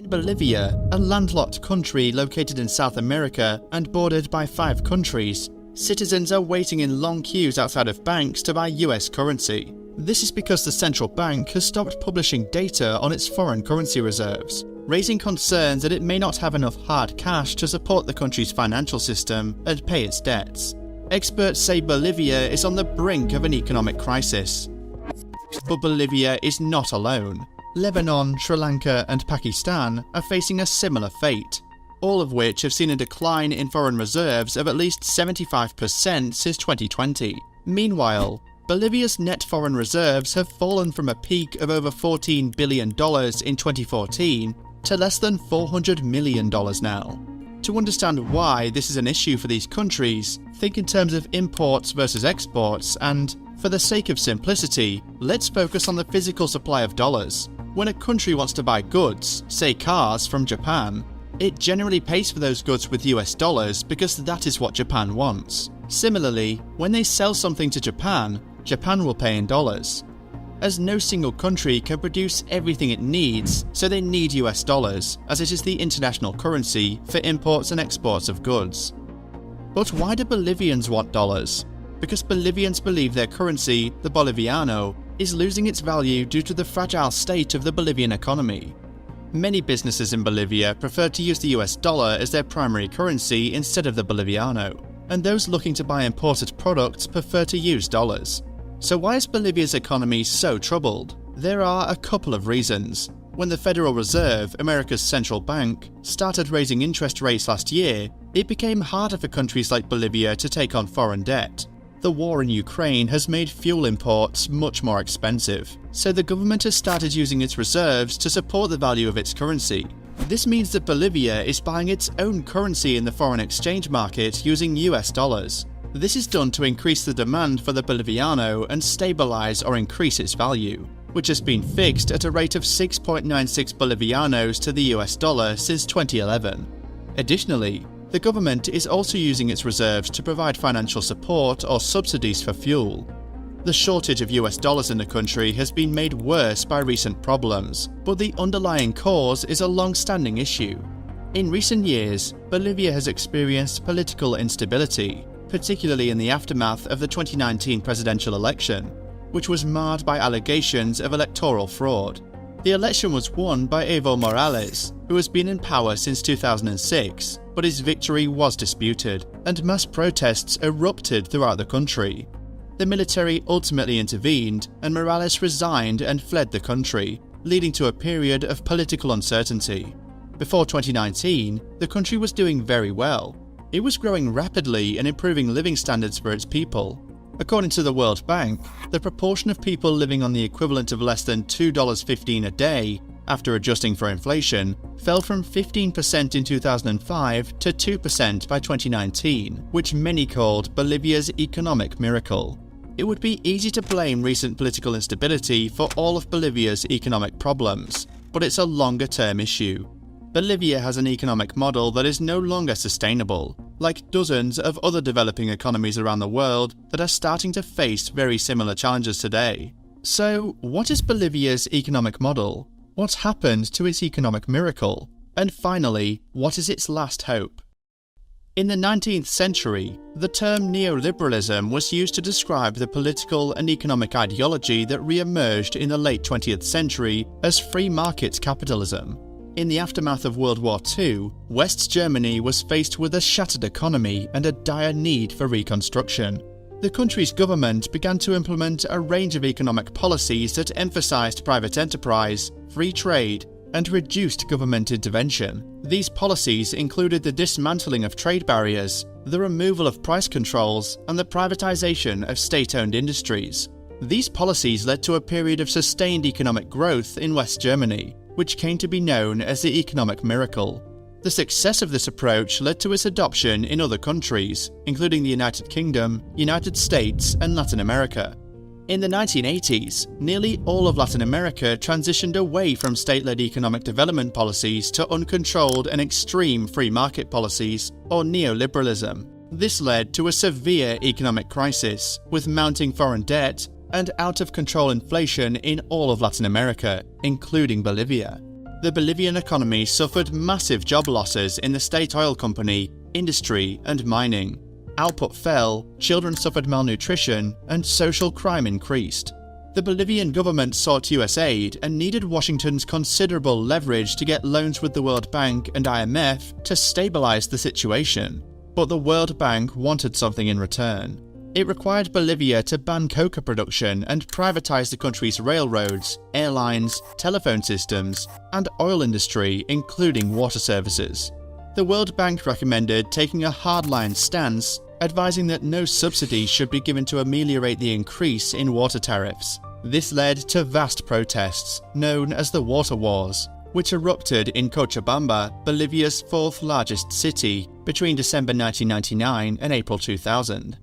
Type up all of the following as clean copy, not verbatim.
In Bolivia, a landlocked country located in South America and bordered by 5 countries, citizens are waiting in long queues outside of banks to buy US currency. This is because the central bank has stopped publishing data on its foreign currency reserves, raising concerns that it may not have enough hard cash to support the country's financial system and pay its debts. Experts say Bolivia is on the brink of an economic crisis. But Bolivia is not alone. Lebanon, Sri Lanka and Pakistan are facing a similar fate, all of which have seen a decline in foreign reserves of at least 75% since 2020. Meanwhile, Bolivia's net foreign reserves have fallen from a peak of over $14 billion in 2014 to less than $400 million now. To understand why this is an issue for these countries, think in terms of imports versus exports, and, for the sake of simplicity, let's focus on the physical supply of dollars. When a country wants to buy goods, say cars, from Japan, it generally pays for those goods with US dollars because that is what Japan wants. Similarly, when they sell something to Japan, Japan will pay in dollars. As no single country can produce everything it needs, so they need US dollars, as it is the international currency for imports and exports of goods. But why do Bolivians want dollars? Because Bolivians believe their currency, the Boliviano, is losing its value due to the fragile state of the Bolivian economy. Many businesses in Bolivia prefer to use the US dollar as their primary currency instead of the Boliviano, and those looking to buy imported products prefer to use dollars. So why is Bolivia's economy so troubled? There are a couple of reasons. When the Federal Reserve, America's central bank, started raising interest rates last year, it became harder for countries like Bolivia to take on foreign debt. The war in Ukraine has made fuel imports much more expensive, so the government has started using its reserves to support the value of its currency. This means that Bolivia is buying its own currency in the foreign exchange market using US dollars. This is done to increase the demand for the Boliviano and stabilize or increase its value, which has been fixed at a rate of 6.96 Bolivianos to the US dollar since 2011. Additionally, the government is also using its reserves to provide financial support or subsidies for fuel. The shortage of US dollars in the country has been made worse by recent problems, but the underlying cause is a long-standing issue. In recent years, Bolivia has experienced political instability, particularly in the aftermath of the 2019 presidential election, which was marred by allegations of electoral fraud. The election was won by Evo Morales, who has been in power since 2006, but his victory was disputed, and mass protests erupted throughout the country. The military ultimately intervened, and Morales resigned and fled the country, leading to a period of political uncertainty. Before 2019, the country was doing very well. It was growing rapidly and improving living standards for its people. According to the World Bank, the proportion of people living on the equivalent of less than $2.15 a day, after adjusting for inflation, fell from 15% in 2005 to 2% by 2019, which many called Bolivia's economic miracle. It would be easy to blame recent political instability for all of Bolivia's economic problems, but it's a longer-term issue. Bolivia has an economic model that is no longer sustainable, like dozens of other developing economies around the world that are starting to face very similar challenges today. So, what is Bolivia's economic model? What's happened to its economic miracle? And finally, what is its last hope? In the 19th century, the term neoliberalism was used to describe the political and economic ideology that re-emerged in the late 20th century as free market capitalism. In the aftermath of World War II, West Germany was faced with a shattered economy and a dire need for reconstruction. The country's government began to implement a range of economic policies that emphasized private enterprise, free trade, and reduced government intervention. These policies included the dismantling of trade barriers, the removal of price controls, and the privatization of state-owned industries. These policies led to a period of sustained economic growth in West Germany, which came to be known as the economic miracle. The success of this approach led to its adoption in other countries, including the United Kingdom, United States, and Latin America. In the 1980s, nearly all of Latin America transitioned away from state-led economic development policies to uncontrolled and extreme free market policies, or neoliberalism. This led to a severe economic crisis, with mounting foreign debt and out-of-control inflation in all of Latin America, including Bolivia. The Bolivian economy suffered massive job losses in the state oil company, industry, and mining. Output fell, children suffered malnutrition, and social crime increased. The Bolivian government sought US aid and needed Washington's considerable leverage to get loans with the World Bank and IMF to stabilize the situation. But the World Bank wanted something in return. It required Bolivia to ban coca production and privatize the country's railroads, airlines, telephone systems, and oil industry, including water services. The World Bank recommended taking a hardline stance, advising that no subsidies should be given to ameliorate the increase in water tariffs. This led to vast protests, known as the Water Wars, which erupted in Cochabamba, Bolivia's fourth largest city, between December 1999 and April 2000.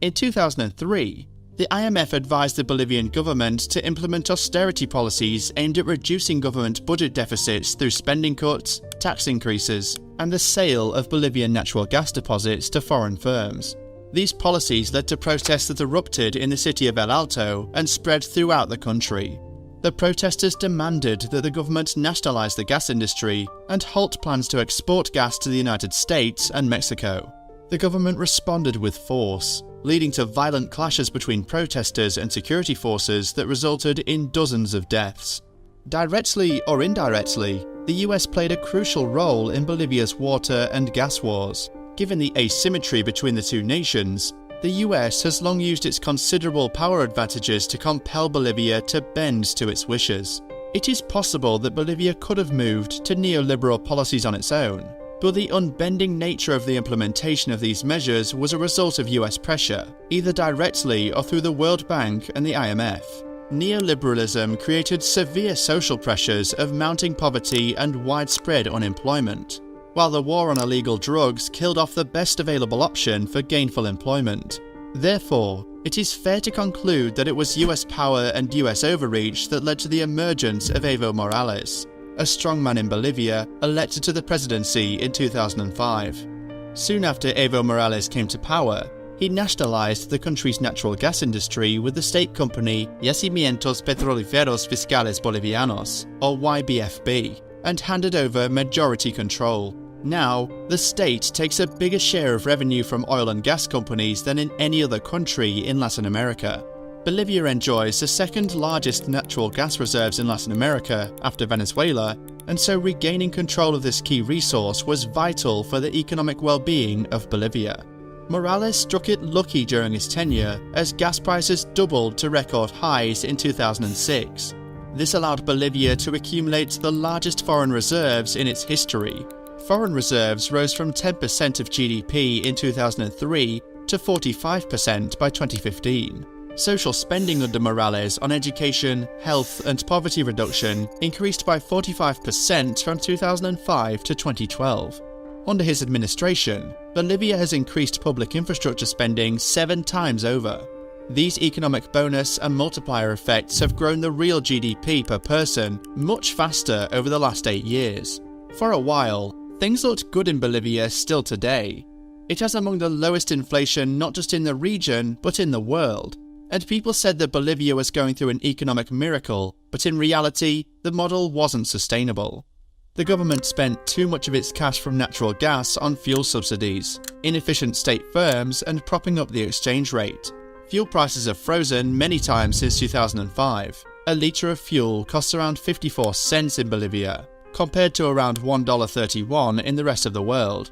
In 2003, the IMF advised the Bolivian government to implement austerity policies aimed at reducing government budget deficits through spending cuts, tax increases, and the sale of Bolivian natural gas deposits to foreign firms. These policies led to protests that erupted in the city of El Alto and spread throughout the country. The protesters demanded that the government nationalize the gas industry and halt plans to export gas to the United States and Mexico. The government responded with force, leading to violent clashes between protesters and security forces that resulted in dozens of deaths. Directly or indirectly, the US played a crucial role in Bolivia's water and gas wars. Given the asymmetry between the two nations, the US has long used its considerable power advantages to compel Bolivia to bend to its wishes. It is possible that Bolivia could have moved to neoliberal policies on its own, but the unbending nature of the implementation of these measures was a result of US pressure, either directly or through the World Bank and the IMF. Neoliberalism created severe social pressures of mounting poverty and widespread unemployment, while the war on illegal drugs killed off the best available option for gainful employment. Therefore, it is fair to conclude that it was US power and US overreach that led to the emergence of Evo Morales, a strongman in Bolivia elected to the presidency in 2005. Soon after Evo Morales came to power, he nationalized the country's natural gas industry with the state company Yacimientos Petrolíferos Fiscales Bolivianos, or YBFB, and handed over majority control. Now, the state takes a bigger share of revenue from oil and gas companies than in any other country in Latin America. Bolivia enjoys the second largest natural gas reserves in Latin America after Venezuela, and so regaining control of this key resource was vital for the economic well-being of Bolivia. Morales struck it lucky during his tenure as gas prices doubled to record highs in 2006. This allowed Bolivia to accumulate the largest foreign reserves in its history. Foreign reserves rose from 10% of GDP in 2003 to 45% by 2015. Social spending under Morales on education, health, and poverty reduction increased by 45% from 2005 to 2012. Under his administration, Bolivia has increased public infrastructure spending 7 times over. These economic bonus and multiplier effects have grown the real GDP per person much faster over the last 8 years. For a while, things looked good in Bolivia still today. It has among the lowest inflation not just in the region, but in the world. And people said that Bolivia was going through an economic miracle, but in reality, the model wasn't sustainable. The government spent too much of its cash from natural gas on fuel subsidies, inefficient state firms, and propping up the exchange rate. Fuel prices have frozen many times since 2005. A litre of fuel costs around 54 cents in Bolivia, compared to around $1.31 in the rest of the world.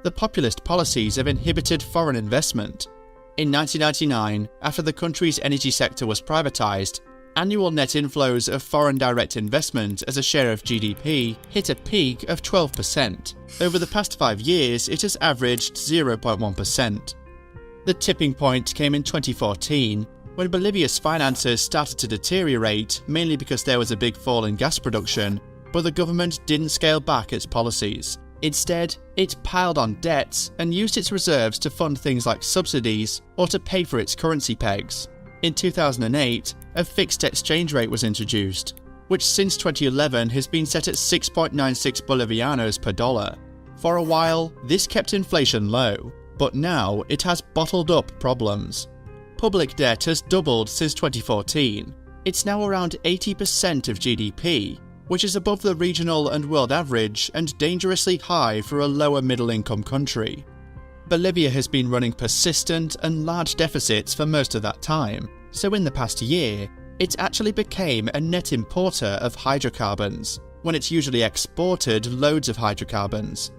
The populist policies have inhibited foreign investment. In 1999, after the country's energy sector was privatized, annual net inflows of foreign direct investment as a share of GDP hit a peak of 12%. Over the past 5 years, it has averaged 0.1%. The tipping point came in 2014, when Bolivia's finances started to deteriorate, mainly because there was a big fall in gas production, but the government didn't scale back its policies. Instead, it piled on debts and used its reserves to fund things like subsidies or to pay for its currency pegs. In 2008, a fixed exchange rate was introduced, which since 2011 has been set at 6.96 Bolivianos per dollar. For a while, this kept inflation low, but now it has bottled up problems. Public debt has doubled since 2014. It's now around 80% of GDP, which is above the regional and world average and dangerously high for a lower middle-income country. Bolivia has been running persistent and large deficits for most of that time, so in the past year, it actually became a net importer of hydrocarbons, when it's usually exported loads of hydrocarbons.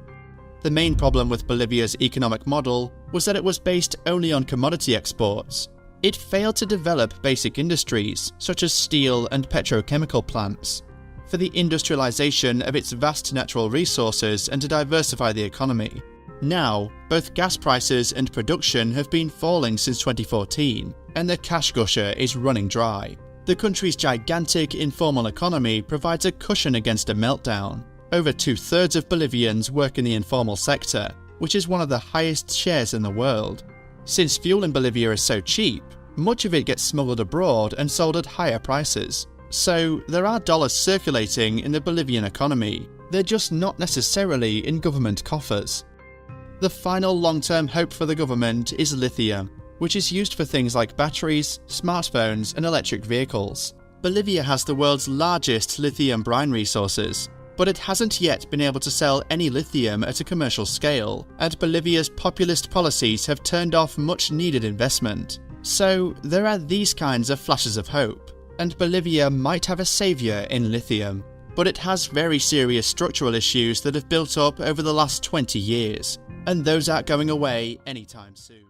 The main problem with Bolivia's economic model was that it was based only on commodity exports. It failed to develop basic industries, such as steel and petrochemical plants, for the industrialization of its vast natural resources and to diversify the economy. Now, both gas prices and production have been falling since 2014, and the cash gusher is running dry. The country's gigantic informal economy provides a cushion against a meltdown. Over 2/3 of Bolivians work in the informal sector, which is one of the highest shares in the world. Since fuel in Bolivia is so cheap, much of it gets smuggled abroad and sold at higher prices. So there are dollars circulating in the Bolivian economy, they're just not necessarily in government coffers. The final long-term hope for the government is lithium, which is used for things like batteries, smartphones and electric vehicles. Bolivia has the world's largest lithium brine resources, but it hasn't yet been able to sell any lithium at a commercial scale, and Bolivia's populist policies have turned off much needed investment. So there are these kinds of flashes of hope, and Bolivia might have a saviour in lithium, but it has very serious structural issues that have built up over the last 20 years, and those aren't going away anytime soon.